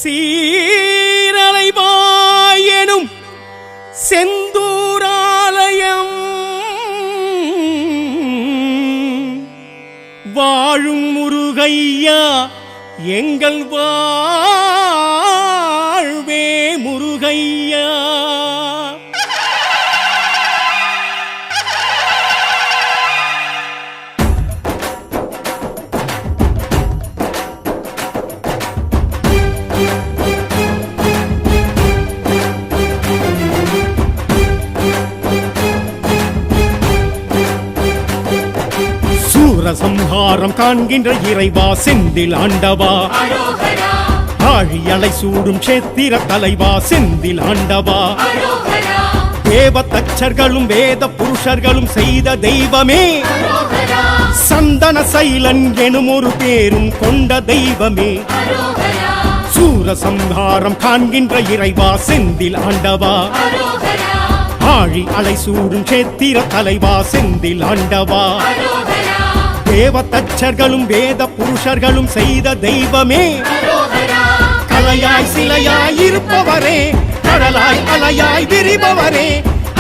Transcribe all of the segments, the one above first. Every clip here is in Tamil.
சீரலைவாயெனும் செந்தூராலயம் வாழும் முருகையா எங்கள் வாழ்வே முருகையா. சூரசம்ஹாரம் காண்கின்ற இறைவா செந்தில் ஆண்டவா, ஆழி அலை சூடும் சேத்திர தலைவா செந்தில் ஆண்டவா, தேவ தச்சர்களும் வேத புருஷர்களும் செய்த தெய்வமே, சந்தன சைலன் எனும் ஒரு பேரும் கொண்ட தெய்வமே, சூரசம்ஹாரம் காண்கின்ற இறைவா செந்தில் ஆண்டவா, ஆழி அலை சூடும் சேத்திர தலைவா செந்தில் ஆண்டவா, தேவ தச்சர்களும் வேத புருஷர்களும் செய்த தெய்வமே, கலையாய் சிலையாய் இருப்பவரே, கடலாய் அலையாய் விரிபவரே,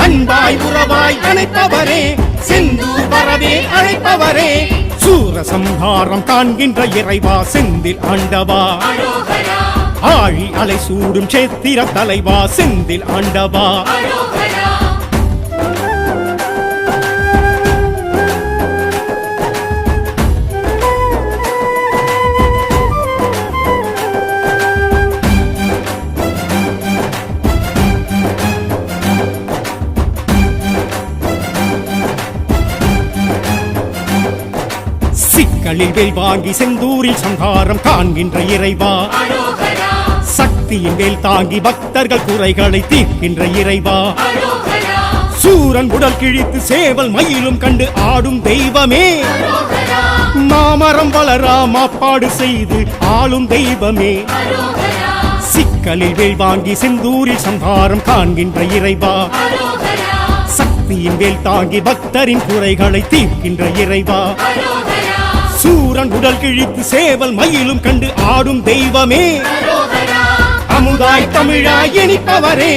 அன்பாய் உறவாய் அணைப்பவரே, செந்தூர் வரவே அழைப்பவரே, சூரசம்ஹாரம் காண்கின்ற இறைவா செந்தில் ஆண்டவா, ஆழி அலை சூடும் சேத்திர தலைவா செந்தில் ஆண்டவா. சிக்கலில் வேல் வாங்கி செந்தூரில் சங்காரம் காண்கின்ற இறைவா, சக்தியின் வேல் தாங்கி பக்தர்கள் குறைகளை தீர்க்கின்ற இறைவா, சூரன் உடல் கிழித்து சேவல் மயிலும் கண்டு ஆடும் தெய்வமே, மாமரம் வளரா மாப்பாடு செய்து ஆளும் தெய்வமே, சிக்கலில் வேல் வாங்கி செந்தூரில் சங்காரம் காண்கின்ற இறைவா, சக்தியின் வேல் தாங்கி பக்தரின் குறைகளை தீர்க்கின்ற இறைவா, சூரன் உடல் கிழித்து சேவல் மயிலும் கண்டு ஆடும் தெய்வமே, அமுதாய் தமிழாய் இனிப்பவரே,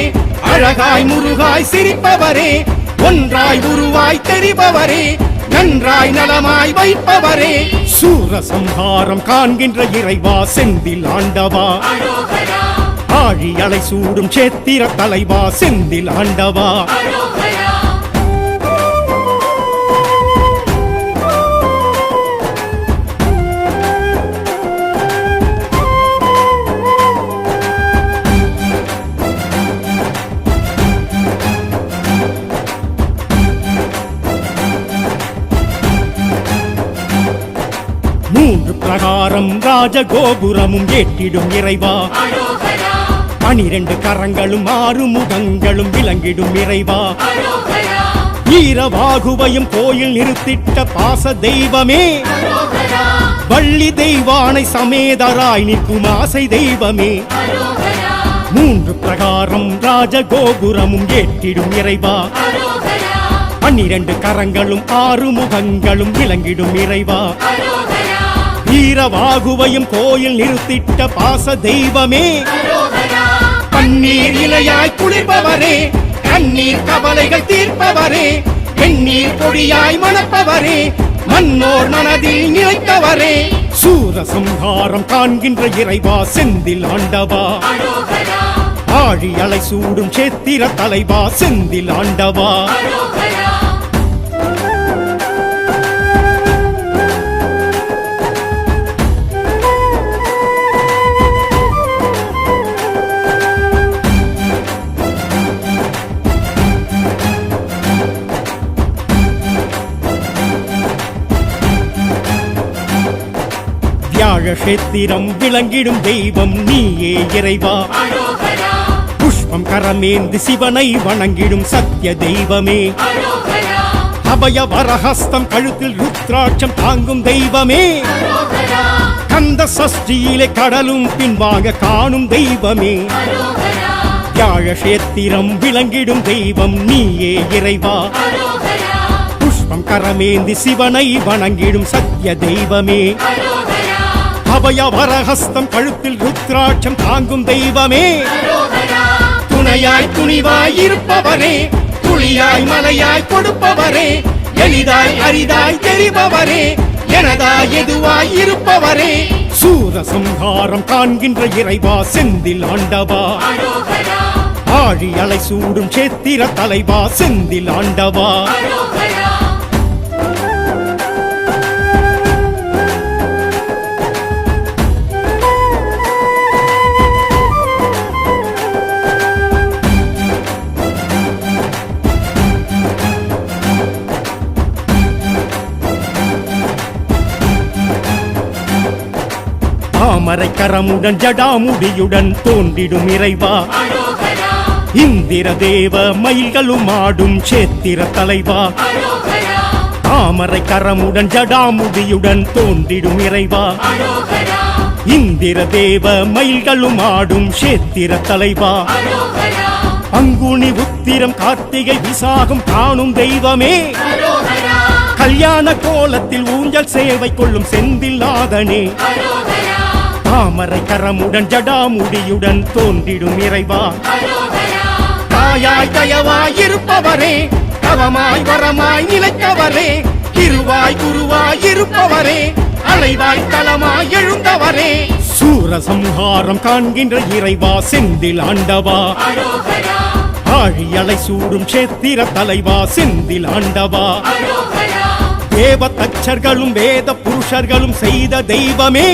அழகாய் முருகாய் சிரிப்பவரே, ஒன்றாய் உருவாய் தெரிபவரே, நன்றாய் நலமாய் வைப்பவரே, சூரசம்ஹாரம் காண்கின்ற இறைவா செந்தில் ஆண்டவா, ஆழி அலை சூடும் சேத்திர தலைவா செந்தில் ஆண்டவா. மூன்று பிரகாரம் ராஜகோபுரமும் ஏற்றிடும் இறைவா, 12 கரங்களும் 6 முகங்களும் விளங்கிடும் இறைவா, ஈரவாகுவையும் கோயில் நிறுத்திட்ட பாச தெய்வமே, வள்ளி தெய்வானை சமேதராய் நிற்கும் ஆசை தெய்வமே, மூன்று பிரகாரம் ராஜகோபுரமும் ஏற்றிடும் இறைவா, 12 கரங்களும் 6 முகங்களும் விளங்கிடும் இறைவா, ஈரவாகுவையும் கோயில் நிறுத்திட்ட பாச தெய்வமே, பன்னீர் இலையாய் குளிர்பவரே, கண்ணீர் கவலைகள் தீர்ப்பவரே, வெந்நீர் பொடியாய் மணப்பவரே, மன்னோர் மனதில் நிலைத்தவரே, சூரசம்ஹாரம் காண்கின்ற இறைவா செந்தில் ஆண்டவா, ஆழி அலை சூடும் சேத்திர தலைவா செந்தில் ஆண்டவா. வியாழக்ஷேத்திரம் விளங்கிடும் தெய்வம் நீயே இறைவா, புஷ்பம் கரமேந்து சிவனை வணங்கிடும் சத்திய தெய்வமே, அபய வரஹஸ்தம் கழுத்தில் ருத்ராட்சம் தாங்கும் தெய்வமே, கந்த சஷ்டியிலே கடலும் பின்வாங்க காணும் தெய்வமே, வியாழக்ஷேத்திரம் விளங்கிடும் தெய்வம் நீயே இறைவா, புஷ்பம் கரமேந்தி சிவனை வணங்கிடும் சத்திய தெய்வமே, அபய வரஹஸ்தம் கழுத்தில் ருத்ராட்சம் தாங்கும் தெய்வமே துணையாய் துணிவாய் இருப்பவரே துளியாய் மலையாய் கொடுப்பவரே எளிதாய் அரிதாய் தெரிபவரே எனதாய் எதுவாய் இருப்பவரே சூரசம்ஹாரம் காண்கின்ற இறைவா செந்தில் ஆண்டவா ஆழி அலை சூடும் சேத்திர தலைவா செந்தில் ஆண்டவா தாமரை கரமுடன் ஜடாமுடியுடன் தோன்றிடும் இறைவா இந்திர தேவ மயில்களும் ஆடும் சேத்திர தலைவா தாமரை கரமுடன் ஜடாமுடியுடன் தோன்றிடும் இறைவா இந்திர தேவ மயில்களும் ஆடும் சேத்திர தலைவா பங்குனி உத்திரம் கார்த்திகை விசாகம் காணும் தெய்வமே கல்யாண கோலத்தில் ஊஞ்சல் சேவை கொள்ளும் செந்தில் நாதனே தாமரை கரமுடன் ஜடாமுடியுடன் தோன்றிடும் இறைவா தாயாய் தயவாய் இருப்பவரே தவமாய் வரமாய் நிலைத்தவரே திருவாய் குருவாய் இருப்பவரே அலைவாய் தலமாய் எழுந்தவரே சூரசம்ஹாரம் காண்கின்ற இறைவா செந்தில் ஆண்டவா ஆழி அலை சூடும் சேத்திர தலைவா செந்தில் ஆண்டவா தேவ தச்சர்களும் வேத புருஷர்களும் செய்த தெய்வமே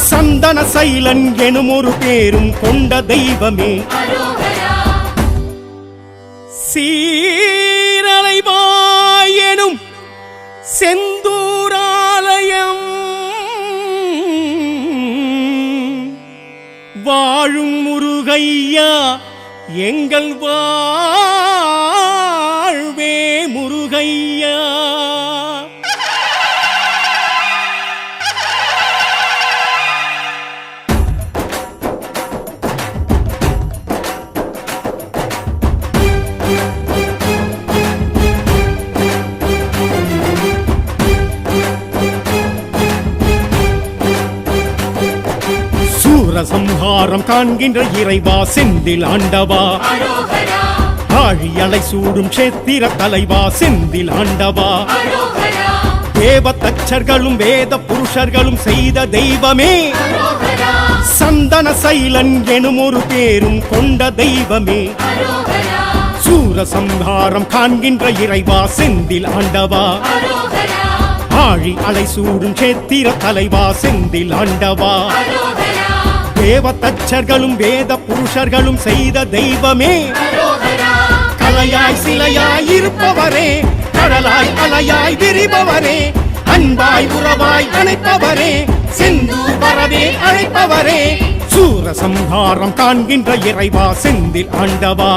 சந்தன சைலன் எனும் ஒரு பேரும் கொண்ட தெய்வமே சீரலைவாய் எனும் செந்தூராலயம் வாழும் முருகையா எங்கள் வாழ்வே முருகையா சூரசம்ஹாரம் காண்கின்ற இறைவா செந்தில் ஆண்டவா ஆழி அலை சூடும் சேத்திர தலைவா செந்தில் ஆண்டவா தேவ தச்சர்களும் வேத புருஷர்களும் செய்த தெய்வமே சந்தன சைலன் எனும் ஒரு பேரும் கொண்ட தெய்வமே சூரசம்ஹாரம் காண்கின்ற இறைவா செந்தில் ஆண்டவா ஆழி அலை சூடும் சேத்திர தலைவா செந்தில் ஆண்டவா தேவ தச்சர்களும் வேத புருஷர்களும் செய்த தெய்வமே கலையாய் சிலையாய் இருப்பவரே கடலாய் அலையாய் விரிபவரே அன்பாய் உறவாய் அணைப்பவரே செந்தூர் வரவே அழைப்பவரே சூரசம்ஹாரம் காண்கின்ற இறைவா செந்தில் ஆண்டவா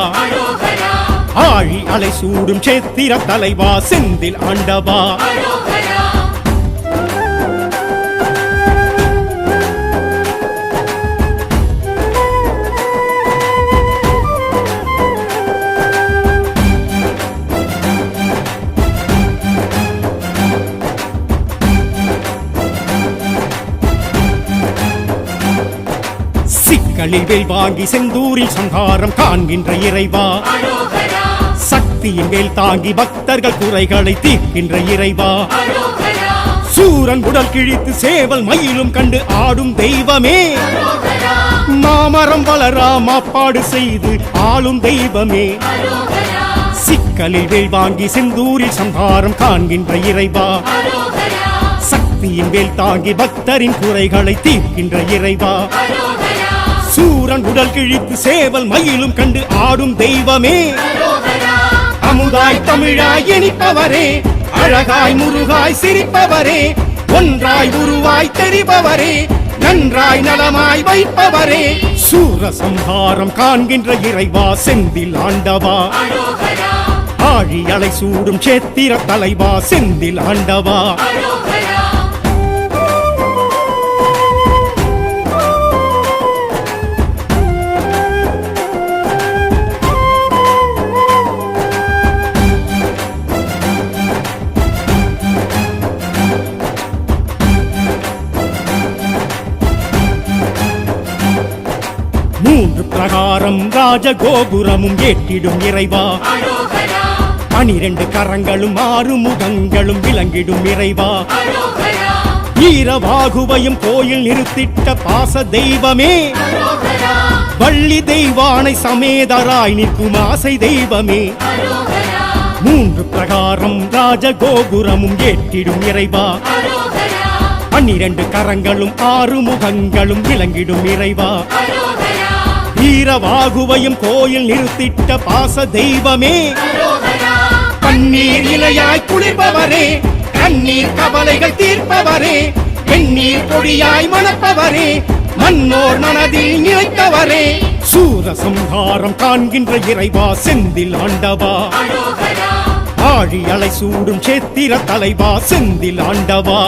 ஆழி அலை சூடும் சேத்திர தலைவா செந்தில் ஆண்டவா சிக்கலில் வேல் வாங்கி செந்தூரில் சங்காரம் காண்கின்ற இறைவா சக்தியின் வேல் தாங்கி பக்தர்கள் குறைகளை தீர்க்கின்ற இறைவா சூரன் உடல் கிழித்து சேவல் மயிலும் கண்டு ஆடும் தெய்வமே மாமரம் வளரா மாப்பாடு செய்து ஆளும் தெய்வமே சிக்கலில் வேல் வாங்கி செந்தூரில் சங்காரம் காண்கின்ற இறைவா சக்தியின் வேல் தாங்கி பக்தரின் குறைகளை தீர்க்கின்ற இறைவா சூரன் உடல் கிழித்து சேவல் மயிலும் கண்டு ஆடும் தெய்வமே அமுதாய் தமிழாய் இனிப்பவரே அழகாய் முருகாய் சிரிப்பவரே ஒன்றாய் உருவாய் தெரிபவரே நன்றாய் நலமாய் வைப்பவரே சூரசம்ஹாரம் காண்கின்ற இறைவா செந்தில் ஆண்டவா ஆழி அலை சூடும் சேத்திர தலைவா செந்தில் ஆண்டவா பிரகாரம் ராஜகோபுரமும் ஏற்றிடும் இறைவா 12 கரங்களும் 6 முகங்களும் விளங்கிடும் இறைவா வீரவாகுவையும் கோயில் நிறுத்திட்ட பாச தெய்வமே வள்ளி தெய்வானை சமேதராய் நிற்கும் ஆசை தெய்வமே 3 பிரகாரம் ராஜகோபுரமும் ஏற்றிடும் இறைவா 12 கரங்களும் 6 முகங்களும் விளங்கிடும் இறைவா வீரவாகுவையும் கோயில் நிறுத்திட்ட பாச தெய்வமே கண்ணீர் இலையாய் குளிர்பவரே கண்ணீர் கவலைகள் தீர்ப்பவரே வெண்ணீர் பொடியாய் மணப்பவரே மன்னோர் மனதில் நிலைத்தவரே சூரசம்ஹாரம் காண்கின்ற இறைவா செந்தில் ஆண்டவா ஆழி அலை சூடும் சேத்திர தலைவா செந்தில் ஆண்டவா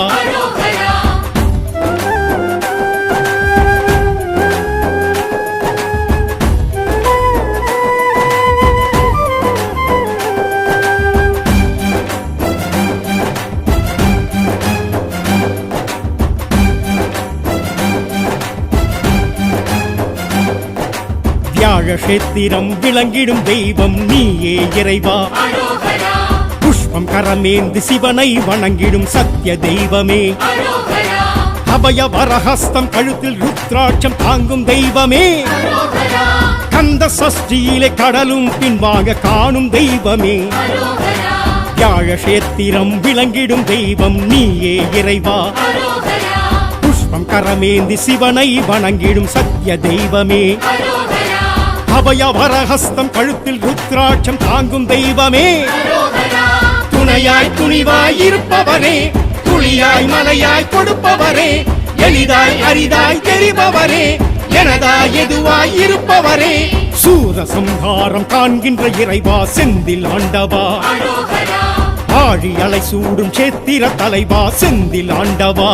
வியாழக்ஷேத்திரம் விளங்கிடும் தெய்வம் நீயே இறைவா புஷ்பம் கரமேந்து சிவனை வணங்கிடும் சத்திய தெய்வமே அபய வரஹஸ்தம் கழுத்தில் ருத்ராட்சம் தாங்கும் தெய்வமே கந்த சஷ்டியிலே கடலும் பின்வாங்க காணும் தெய்வமே வியாழக்ஷேத்திரம் விளங்கிடும் தெய்வம் நீயே இறைவா புஷ்பம் கரமேந்தி சிவனை வணங்கிடும் சத்திய தெய்வமே அபய வரஹஸ்தம் கழுத்தில் ருத்ராட்சம் தாங்கும் தெய்வமே துணையாய் துணிவாய் இருப்பவரே துளியாய் மலையாய் கொடுப்பவரே எளிதாய் அரிதாய் தெரிபவரே எனதாய் எதுவாய் இருப்பவரே சூரசம்ஹாரம் காண்கின்ற இறைவா செந்தில் ஆண்டவா ஆழி அலை சூடும் சேத்திர தலைவா செந்தில் ஆண்டவா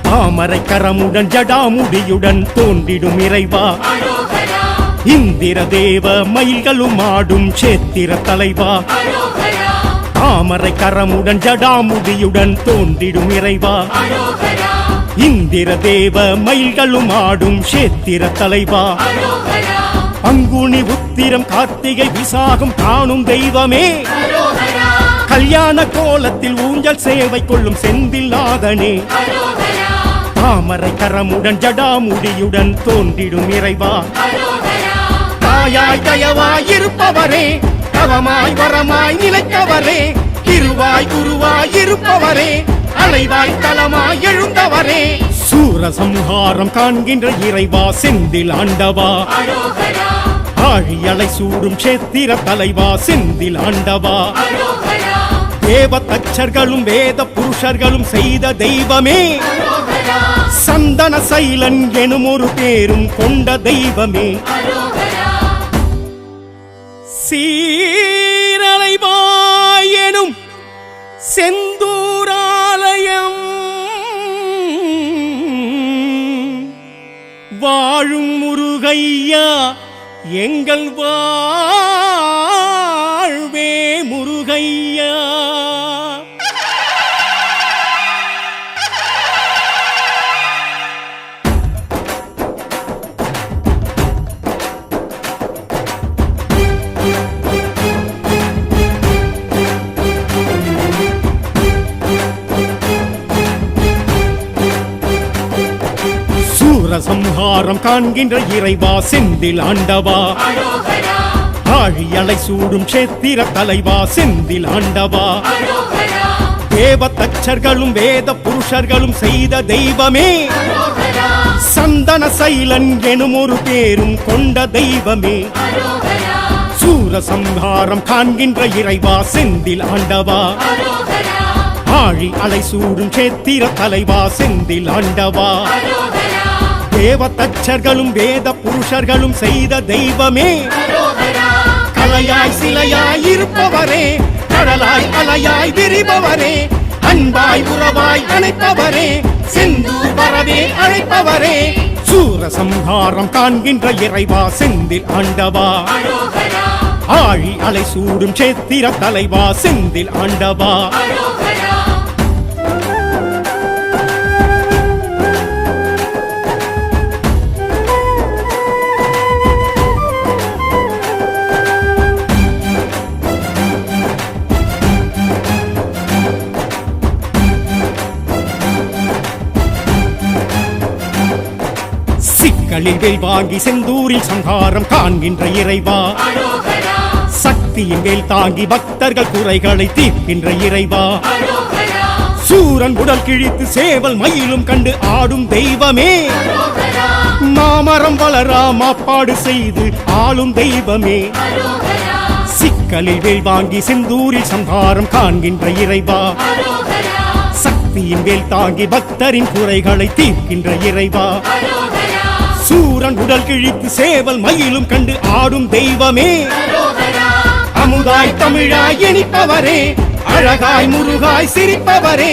தாமரை கரமுடன் ஜடாமுடியுடன் தோன்றிடும் இறைவா இந்திர தேவ மயில்களும் ஆடும் சேத்திர தலைவா தாமரை கரமுடன் ஜடாமுடியுடன் தோன்றிடும் இறைவா இந்திர தேவ மயில்களும் ஆடும் சேத்திர தலைவா பங்குனி உத்திரம் கார்த்திகை விசாகம் காணும் தெய்வமே கல்யாண கோலத்தில் ஊஞ்சல் சேவை கொள்ளும் செந்தில்லாதனே தாமரை கரமுடன் ஜடாமுடியுடன் தோன்றிடும் இறைவா தாயாய் தயவாய் இருப்பவரே தவமாய் வரமாய் நிலைத்தவரே திருவாய் குருவாய் இருப்பவரே அலைவாய் தலமாய் எழுந்தவரே சூரசம்ஹாரம் காண்கின்ற இறைவா செந்தில் ஆண்டவா ஆழி அலை சூடும் சேத்திர தலைவா செந்தில் ஆண்டவா தேவ தச்சர்களும் வேத புருஷர்களும் செய்த தெய்வமே சந்தன சைலன் எனும் ஒரு பேரும் கொண்ட தெய்வமே சீரலைவாய் எனும் செந்தூராலயம் வாழும் முருகையா எங்கள் வாழ்வே முருகையா சூரசம்ஹாரம் காண்கின்ற இறைவா செந்தில் ஆண்டவா ஆழி அலை சூடும் சேத்திர தலைவா செந்தில் ஆண்டவா தேவ தச்சர்களும் வேத புருஷர்களும் செய்த தெய்வமே சந்தன சைலன் எனும் ஒரு பேரும் கொண்ட தெய்வமே சூரசம்ஹாரம் காண்கின்ற இறைவா செந்தில் ஆண்டவா ஆழி அலை சூடும் சேத்திர தலைவா செந்தில் ஆண்டவா தேவ தச்சர்களும் வேத புருஷர்களும் செய்த தெய்வமே கலையாய் சிலையாய் இருப்பவரே கடலாய் அலையாய் விரிபவரே அன்பாய் உயிராய் உறவாய் அணைப்பவரே, செந்தூர் வரவே அழைப்பவரே, சூரசம்ஹாரம் காண்கின்ற இறைவா செந்தில் ஆண்டவா, ஆழி அலை சூடும் சேத்திர தலைவா செந்தில் ஆண்டவா, சிக்கலில் வேல் வாங்கி செந்தூரில் சங்காரம் காண்கின்ற இறைவா, சக்தியின் வேல் தாங்கி பக்தர்கள் குறைகளை தீர்க்கின்ற இறைவா, சூரன் உடல் கிழித்து சேவல் மயிலும் கண்டு ஆடும் தெய்வமே, மாமரம் வளரா மாப்பாடு செய்து ஆளும் தெய்வமே, சிக்கலில் வேல் வாங்கி செந்தூரில் சங்காரம் காண்கின்ற இறைவா, சக்தியின் வேல் தாங்கி பக்தரின் குறைகளை தீர்க்கின்ற இறைவா, சூரன் உடல் கிழித்து சேவல் மயிலும் கண்டு ஆடும் தெய்வமே, அமுதாய் தமிழாய் இனிப்பவரே, அழகாய் முருகாய் சிரிப்பவரே,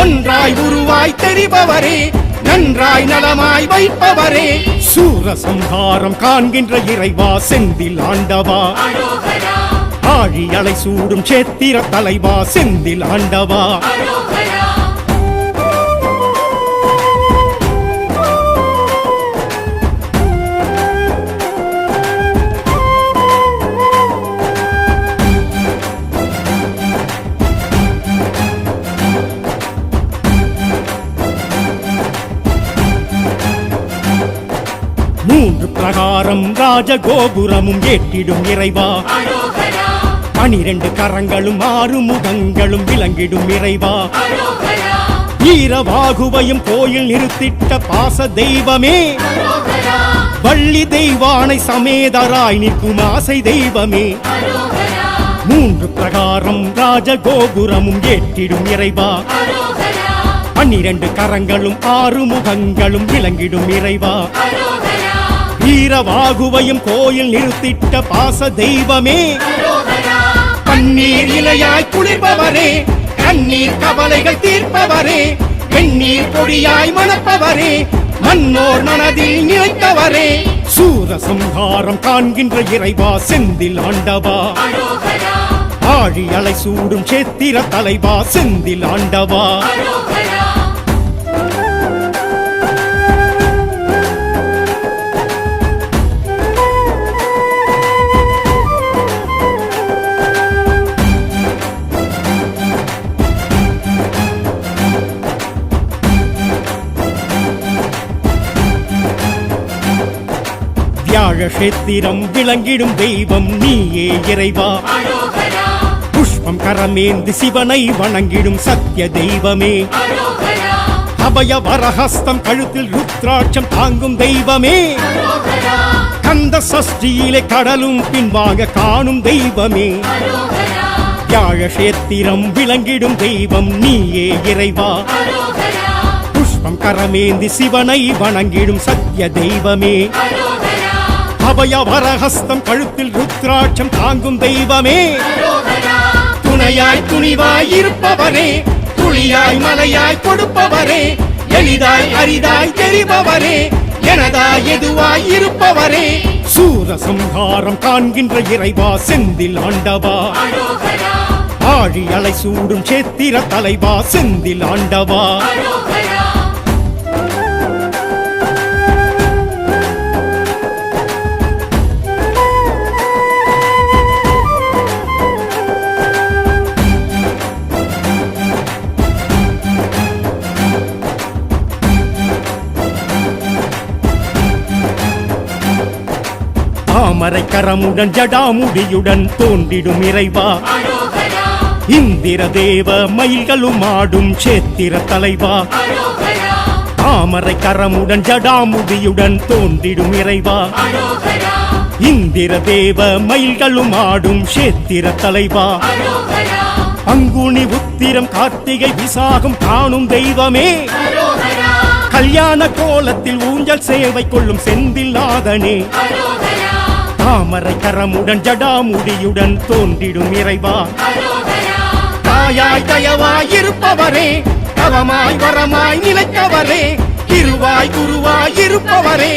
ஒன்றாய் உருவாய் தெரிபவரே, நன்றாய் நலமாய் வைப்பவரே, சூரசம்ஹாரம் காண்கின்ற இறைவா செந்தில் ஆண்டவா, ஆழி அலை சூடும் சேத்திர தலைவா செந்தில் ஆண்டவா, மூன்று பிரகாரம் ராஜகோபுரமும் ஏற்றிடும் இறைவா, 12 கரங்களும் 6 முகங்களும் விளங்கிடும் இறைவா, வீரவாகுவையும் கோயில் நிறுத்திட்ட பாச தெய்வமே, வள்ளி தெய்வானை சமேதராய் நிற்கும் ஆசை தெய்வமே, மூன்று பிரகாரம் ராஜகோபுரமும் ஏற்றிடும் இறைவா, 12 கரங்களும் 6 முகங்களும் விளங்கிடும் இறைவா, வீரவாகுவையும் கோயில் நிறுத்திட்ட பாச தெய்வமே, கண்ணீர் இலையாய் குளிர்பவரே, கண்ணீர் கவலைகள் தீர்ப்பவரே, வெண்ணீர் பொடியாய் மணப்பவரே, மன்னோர் மனதில் நினைத்தவரே, சூரசம்ஹாரம் காண்கின்ற இறைவா செந்தில் ஆண்டவா, ஆழி அலை சூடும் சேத்திர தலைவா செந்தில் ஆண்டவா, வியாழக்ஷேத்திரம் விளங்கிடும் தெய்வம் நீயே இறைவா, புஷ்பம் கரமேந்து சிவனை வணங்கிடும் சத்திய தெய்வமே, அபய வரஹஸ்தம் கழுத்தில் ருத்ராட்சம் தாங்கும் தெய்வமே, கந்த சஷ்டியிலே கடலும் பின்வாங்க காணும் தெய்வமே, வியாழக்ஷேத்திரம் விளங்கிடும் தெய்வம் நீயே இறைவா, புஷ்பம் கரமேந்தி சிவனை வணங்கிடும் சத்திய தெய்வமே, அபய வரஹஸ்தம் கழுத்தில் ருத்ராட்சம் தாங்கும் தெய்வமே, துணையாய் துணிவாய் இருப்பவரே, துளியாய் மலையாய் கொடுப்பவரே, எளிதாய் அரிதாய் தெரிபவரே, எனதாய் எதுவாய் இருப்பவரே, சூரசம்ஹாரம் காண்கின்ற இறைவா செந்தில் ஆண்டவா, ஆழி அலை சூடும் சேத்திர தலைவா செந்தில் ஆண்டவா, தாமரை கரமுடன் ஜடாமுடியுடன் தோன்றிடும் இறைவா, இந்திர தேவ மயில்களும் ஆடும் சேத்திர தலைவா, தாமரை கரமுடன் ஜடாமுடியுடன் தோன்றிடும் இறைவா, இந்திர தேவ மயில்களும் ஆடும் சேத்திர தலைவா, பங்குனி உத்திரம் கார்த்திகை விசாகம் காணும் தெய்வமே, கல்யாண கோலத்தில் ஊஞ்சல் சேவை கொள்ளும் செந்தில் நாதனே, தாமரை கரமுடன் ஜடாமுடியுடன் தோன்றிடும் இறைவா, தாயாய் தயவாய் இருப்பவரே, தவமாய் வரமாய் நிலைத்தவரே, திருவாய் குருவாய் இருப்பவரே,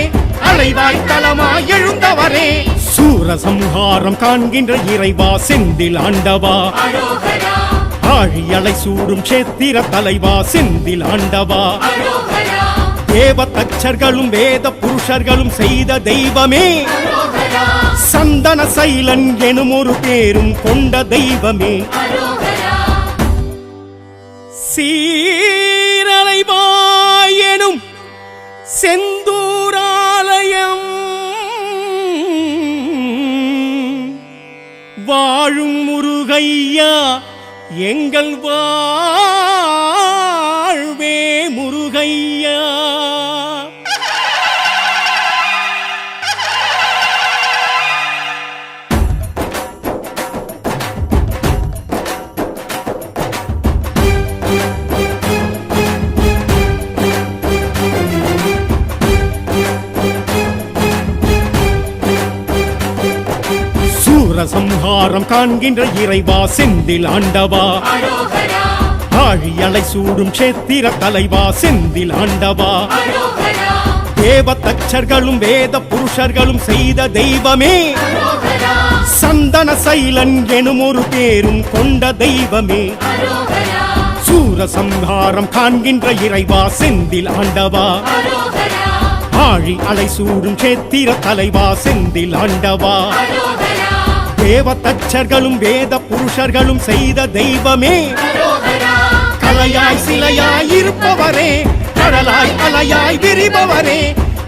அலைவாய் தலமாய் எழுந்தவரே, சூரசம்ஹாரம் காண்கின்ற இறைவா செந்தில் ஆண்டவா, ஆழி அலை சூடும் சேத்திர தலைவா செந்தில் ஆண்டவா, தேவ தச்சர்களும் வேத புருஷர்களும் செய்த தெய்வமே, சந்தன சைலன் எனும் ஒரு பேரும் கொண்ட தெய்வமே, சீரலைவாய் எனும் செந்தூராலயம் வாழும் முருகையா எங்கள் வாழ்வே முருகையா. சூரசம்ஹாரம் காண்கின்ற இறைவா செந்தில் ஆண்டவா, ஆழி அலை சூடும் சேத்திர தலைவா செந்தில் ஆண்டவா, தேவ தச்சர்களும் வேத புருஷர்களும் செய்த தெய்வமே, சந்தன சைலன் எனும் ஒரு பேரும் கொண்ட தெய்வமே, சூரசம்ஹாரம் காண்கின்ற இறைவா செந்தில் ஆண்டவா, ஆழி அலை சூடும் சேத்திர தலைவா செந்தில் ஆண்டவா, தேவ தச்சர்களும் வேத புருஷர்களும் செய்த தெய்வமே, கலையாய் சிலையாய் இருப்பவரே, கடலாய் அலையாய் விரிபவரே,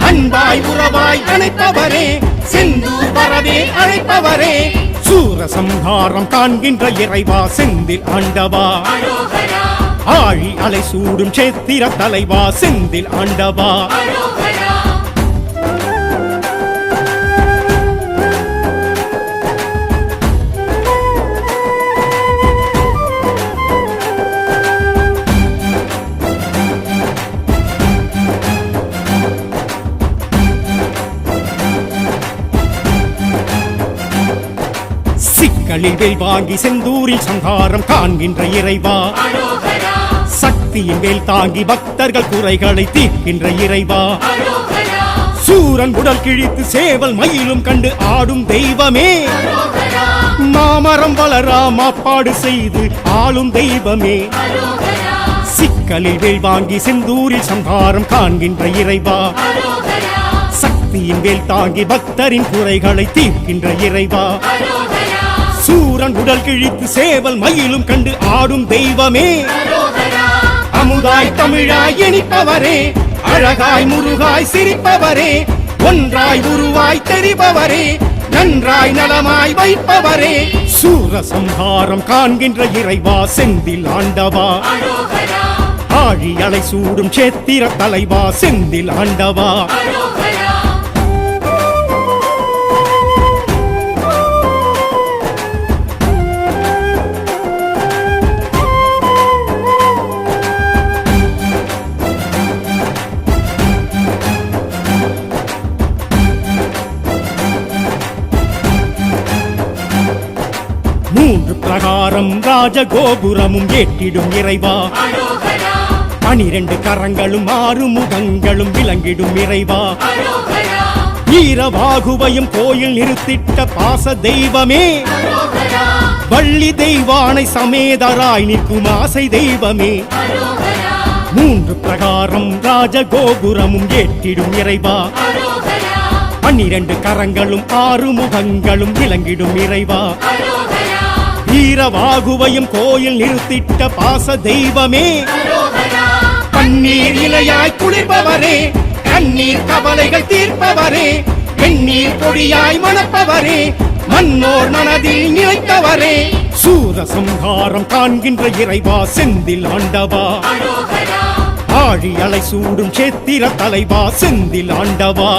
அன்பாய் உறவாய் அணைப்பவரே, செந்தூர் வரவே அழைப்பவரே, சூரசம்ஹாரம் காண்கின்ற இறைவா செந்தில் ஆண்டவா, ஆழி அலை சூடும் சேத்திர தலைவா செந்தில் ஆண்டவா, சிக்கலில் வாங்கி செந்தூரில் சங்காரம் காண்கின்ற இறைவா, சக்தியின் வேல் தாங்கி பக்தர்கள் குறைகளை தீர்க்கின்ற இறைவா, சூரன் உடல் கிழித்து சேவல் மயிலும் கண்டு ஆடும் தெய்வமே, மாமரம் வளரா மாப்பாடு செய்து ஆளும் தெய்வமே, சிக்கலில் வேல் வாங்கி செந்தூரில் சங்காரம் காண்கின்ற இறைவா, சக்தியின் வேல் தாங்கி பக்தரின் குறைகளை தீர்க்கின்ற இறைவா, சூரன் உடல் கிழித்து சேவல் மயிலும் கண்டு ஆடும் தெய்வமே, அமுதாய் தமிழாய் இனிப்பவரே, அழகாய் முருகாய் சிரிப்பவரே, ஒன்றாய் உருவாய் தெரிபவரே, நன்றாய் நலமாய் வைப்பவரே, சூரசம்ஹாரம் காண்கின்ற இறைவா செந்தில் ஆண்டவா, ஆழி அலை சூடும் சேத்திர தலைவா செந்தில் ஆண்டவா, மூன்று பிரகாரம் ராஜகோபுரமும் ஏற்றிடும் இறைவா, 12 கரங்களும் 6 முகங்களும் விளங்கிடும் இறைவா, வீரவாகுவையும் கோயில் நிறுத்திட்ட பாச தெய்வமே, வள்ளி தெய்வானை சமேதராய் நிற்கும் ஆசை தெய்வமே, மூன்று பிரகாரம் ராஜகோபுரமும் ஏற்றிடும் இறைவா, 12 கரங்களும் 6 முகங்களும் விளங்கிடும் இறைவா, வீரவாகுவையும் கோயில் நிறுத்திட்ட பாச தெய்வமே, பன்னீர் இலையாய் குளிர்பவரே, கண்ணீர் கவலைகள் தீர்ப்பவரே, வெந்நீர் பொடியாய் மணப்பவரே, மன்னோர் மனதில் நிலைத்தவரே, சூரசம்ஹாரம் காண்கின்ற இறைவா செந்தில் ஆண்டவா, ஆழி அலை சூடும் சேத்திர தலைவா செந்தில் ஆண்டவா,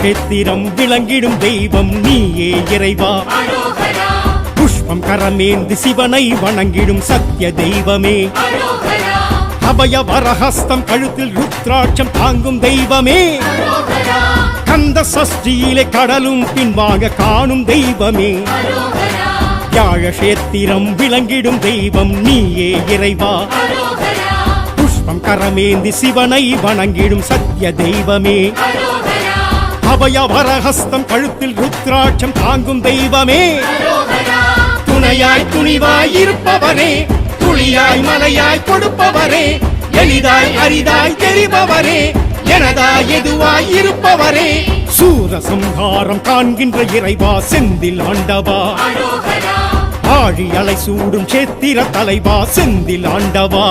கஷேத்திரம் விளங்கிடும் தெய்வம் நீயே இறைவா. புஷ்பம் கரமேந்து சிவனை வணங்கிடும் சத்திய தெய்வமே. அபய வரஹஸ்தம் கழுத்தில் ருத்ராட்சம் தாங்கும் தெய்வமே. கந்த சஷ்டியிலே கடலும் பின்வாங்க காணும் தெய்வமே. வியாழ கஷேத்திரம் விளங்கிடும் தெய்வம் நீயே இறைவா. புஷ்பம் கரமேந்தி சிவனை வணங்கிடும் சத்திய தெய்வமே. அபய வரஹஸ்தம் கழுத்தில் ருத்ராட்சம் தாங்கும் தெய்வமே. துணையாய் துணிவாய் இருப்பவரே, துளியாய் மலையாய் கொடுப்பவரே, எளிதாய் அரிதாய் தெரிபவரே, எனதாய் எதுவாய் இருப்பவரே. சூரசம்ஹாரம் காண்கின்ற இறைவா செந்தில் ஆண்டவா. ஆழி அலை சூடும் சேத்திர தலைவா செந்தில் ஆண்டவா.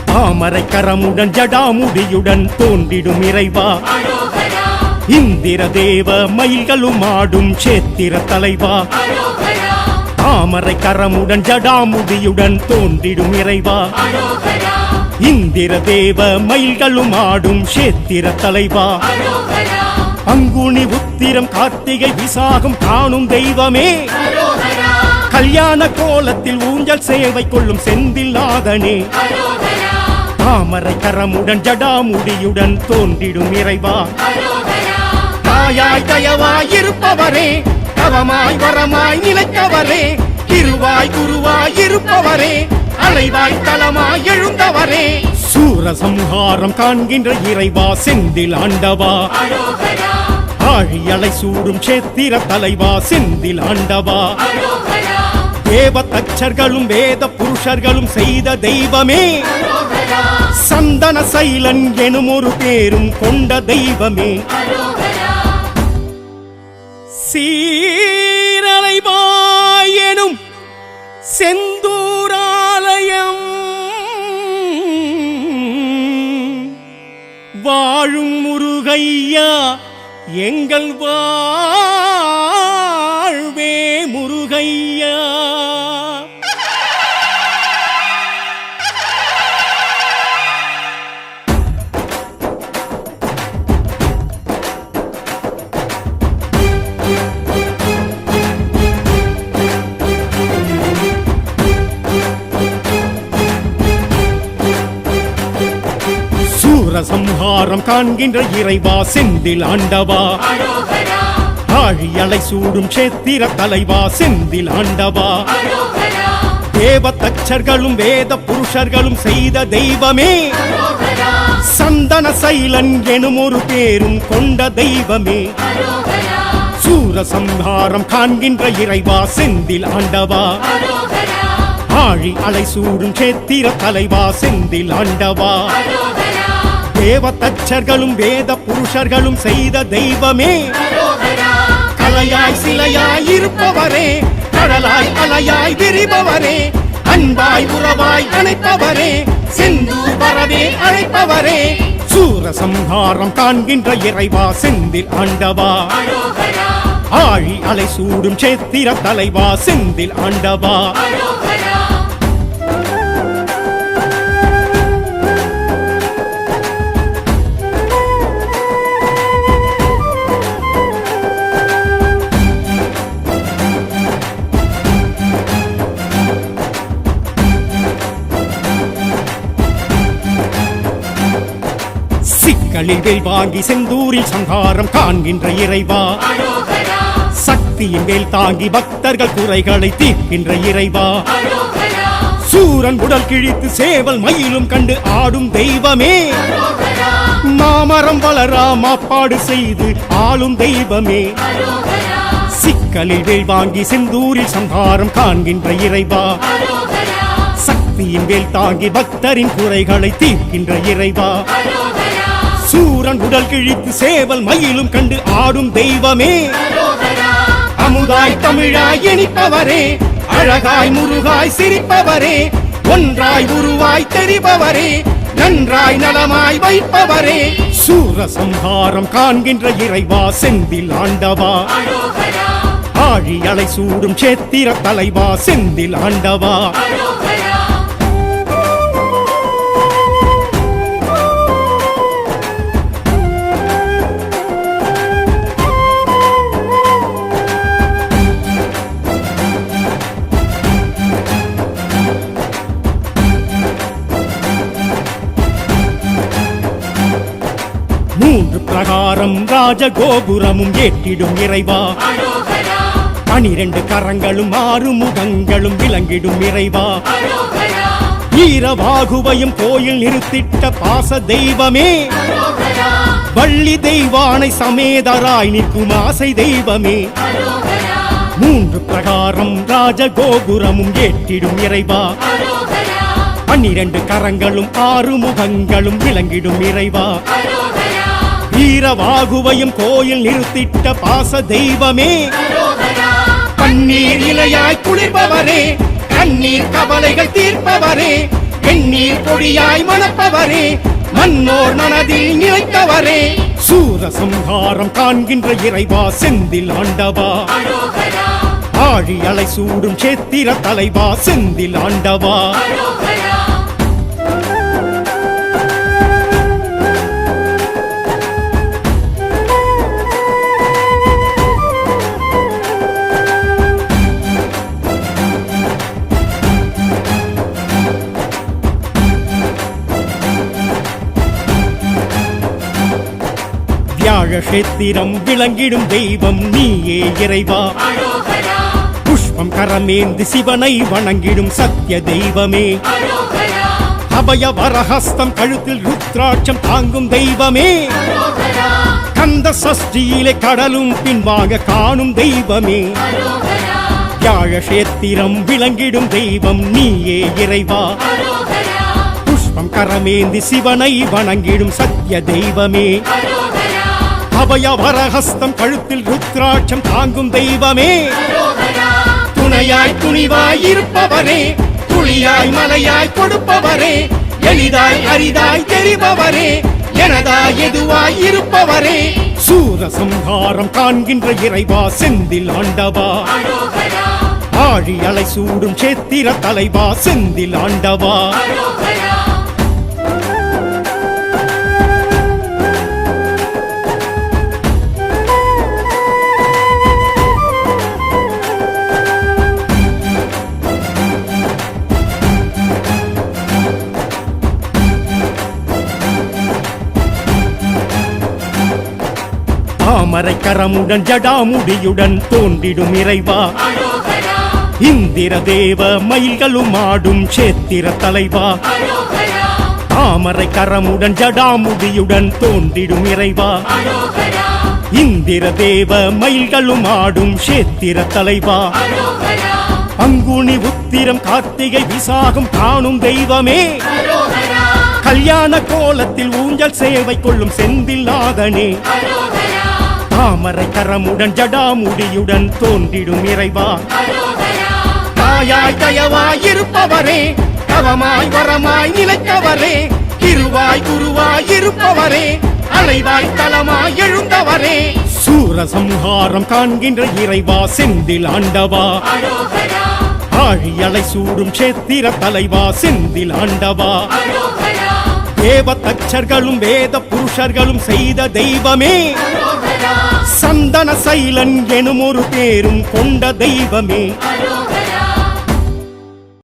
தாமரை கரமுடன் ஜடாமுடியுடன் தோன்றிடும் இறைவா. இந்திர தேவ மயில்களும் ஆடும் சேத்திர தலைவா. தாமரை கரமுடன் ஜடாமுடியுடன் தோன்றிடும் இறைவா. இந்திர தேவ மயில்களும் ஆடும் சேத்திர தலைவா. பங்குனி உத்திரம் கார்த்திகை விசாகம் காணும் தெய்வமே. கல்யாண கோலத்தில் ஊஞ்சல் சேவை கொள்ளும் செந்தில் நாதனே. தாமரை கரமுடன் ஜடாமுடியுடன் தோன்றிடும் இறைவா. தாயாய் தயவாய் இருப்பவரே, தவமாய் வரமாய் நிலைத்தவரே, திருவாய் குருவாய் இருப்பவரே, அலைவாய் தலமாய் எழுந்தவரே. சூரசம்ஹாரம் காண்கின்ற இறைவா செந்தில் ஆண்டவா. ஆழி அலை சூடும் சேத்திர தலைவா செந்தில் ஆண்டவா. தேவ தச்சர்களும் வேத புருஷர்களும் செய்த தெய்வமே. சந்தன சைலன் எனும் ஒரு பேரும் கொண்ட தெய்வமே. சீரலைவாய் எனும் செந்தூராலயம் வாழும் முருகையா எங்கள் வாழ்வே முருகையா. சூரசம்ஹாரம் காண்கின்ற இறைவா செந்தில் ஆண்டவா. ஆழி அலை சூடும் சேத்திர தலைவா செந்தில் ஆண்டவா. தேவ தச்சர்களும் வேத புருஷர்களும் செய்த தெய்வமே. சந்தன சைலன் எனும் ஒரு பேரும் கொண்ட தெய்வமே. சூரசம்ஹாரம் காண்கின்ற இறைவா செந்தில் ஆண்டவா. ஆழி அலை சூடும் சேத்திர தலைவா செந்தில் ஆண்டவா. தேவ தச்சர்களும் வேத புருஷர்களும் செய்த தெய்வமே. கலையாய் சிலையாய் இருப்பவரே, கடலாய் அலையாய் விரிபவரே, அன்பாய் உறவாய் அணைப்பவரே, செந்தூர் வரவே அழைப்பவரே. சூரசம்ஹாரம் காண்கின்ற இறைவா செந்தில் ஆண்டவா. ஆழி அலை சூடும் சேத்திர தலைவா செந்தில் ஆண்டவா. வேல் வாங்கி செந்தூரில் சங்காரம் காண்கின்ற இறைவா. சக்தியின் வேல் தாங்கி பக்தர்கள் குறைகளை தீர்க்கின்ற இறைவா. சூரன் உடல் கிழித்து சேவல் மயிலும் கண்டு ஆடும் தெய்வமே. மாமரம் வளரா மாப்பாடு செய்து ஆளும் தெய்வமே. சிக்கலில் வேல் வாங்கி செந்தூரில் சங்காரம் காண்கின்ற இறைவா. சக்தியின் வேல் தாங்கி பக்தரின் குறைகளை தீர்க்கின்ற இறைவா. சூரன் உடல் கிழித்து சேவல் மயிலும் கண்டு ஆடும் தெய்வமே. அமுதாய் தமிழாய் இனிப்பவரே, அழகாய் முருகாய் சிரிப்பவரே, ஒன்றாய் உருவாய் தெரிபவரே, நன்றாய் நலமாய் வைப்பவரே, சூரசம்ஹாரம் காண்கின்ற இறைவா செந்தில் ஆண்டவா, ஆழி அலை சூடும் சேத்திர தலைவா செந்தில் ஆண்டவா. மூன்று பிரகாரம் ராஜகோபுரமும் ஏற்றிடும் இறைவா, 12 கரங்களும் 6 முகங்களும் விளங்கிடும் இறைவா, வீரவாகுவையும் கோயில் நிறுத்திட்ட பாச தெய்வமே, வள்ளி தெய்வானை சமேதராய் நிற்கும் ஆசை தெய்வமே, மூன்று பிரகாரம் ராஜகோபுரமும் ஏற்றிடும் இறைவா, 12 கரங்களும் 6 முகங்களும் விளங்கிடும் இறைவா, வீரவாகுவையும் கோயில் நிறுத்திட்ட பாச தெய்வமே, கண்ணீர் இலையாய் குளிர்பவரே, கண்ணீர் கவலைகள் தீர்ப்பவரே, வெண்ணீர் பொடியாய் மணப்பவரே, மன்னோர் மனதில் நிலைத்தவரே, சூரசம்ஹாரம் காண்கின்ற இறைவா செந்தில் ஆண்டவா, ஆழி அலை சூடும் சேத்திர தலைவா செந்தில் ஆண்டவா. வியாழக்ஷேத்திரம் விளங்கிடும் தெய்வம் நீயே இறைவா, புஷ்பம் கரமேந்தி சிவனை வணங்கிடும் சத்திய தெய்வமே, அபய வரஹஸ்தம் கழுத்தில் ருத்ராட்சம் தாங்கும் தெய்வமே, கந்த சஷ்டியிலே கடலும் பின்வாங்க காணும் தெய்வமே, வியாழக்ஷேத்திரம் விளங்கிடும் தெய்வம் நீயே இறைவா, புஷ்பம் கரமேந்தி சிவனை வணங்கிடும் சத்திய தெய்வமே, அபய வரஹஸ்தம் கழுத்தில் ருத்ராட்சம் தாங்கும் தெய்வமே, துணையாய் துணிவாய் இருப்பவரே, துளியாய் மலையாய் கொடுப்பவரே, எளிதாய் அரிதாய் தெரிபவரே, எனதாய் எதுவாய் இருப்பவரே, சூரசம்ஹாரம் காண்கின்ற இறைவா செந்தில் ஆண்டவா, ஆழி அலை சூடும் சேத்திர தலைவா செந்தில் ஆண்டவா. தாமரை கரமுடன் ஜடாமுடியுடன் தோன்றிடும் இறைவா, இந்திர தேவ மயில்களும் ஆடும் சேத்திர தலைவா, தாமரை கரமுடன் ஜடாமுடியுடன் தோன்றிடும் இறைவா, இந்திர தேவ மயில்களும் ஆடும் சேத்திர தலைவா, பங்குனி உத்திரம் கார்த்திகை விசாகம் காணும் தெய்வமே, கல்யாண கோலத்தில் ஊஞ்சல் சேவை கொள்ளும் செந்தில் நாதனே, தாமரை கரமுடன் ஜடாமுடியுடன் தோன்றிடும் இறைவா, தாயாய் தயவாய் இருப்பவரே, தவமாய் வரமாய் நிலைத்தவரே, திருவாய் குருவாய் இருப்பவரே, அலைவாய் தலமாய் எழுந்தவரே, சூரசம்ஹாரம் காண்கின்ற இறைவா செந்தில் ஆண்டவா, ஆழி அலை சூடும் சேத்திர தலைவா செந்தில் ஆண்டவா, தேவ தச்சர்களும் வேத புருஷர்களும் செய்த தெய்வமே, சந்தன சைலன் எனும் ஒரு பேரும் கொண்ட தெய்வமே,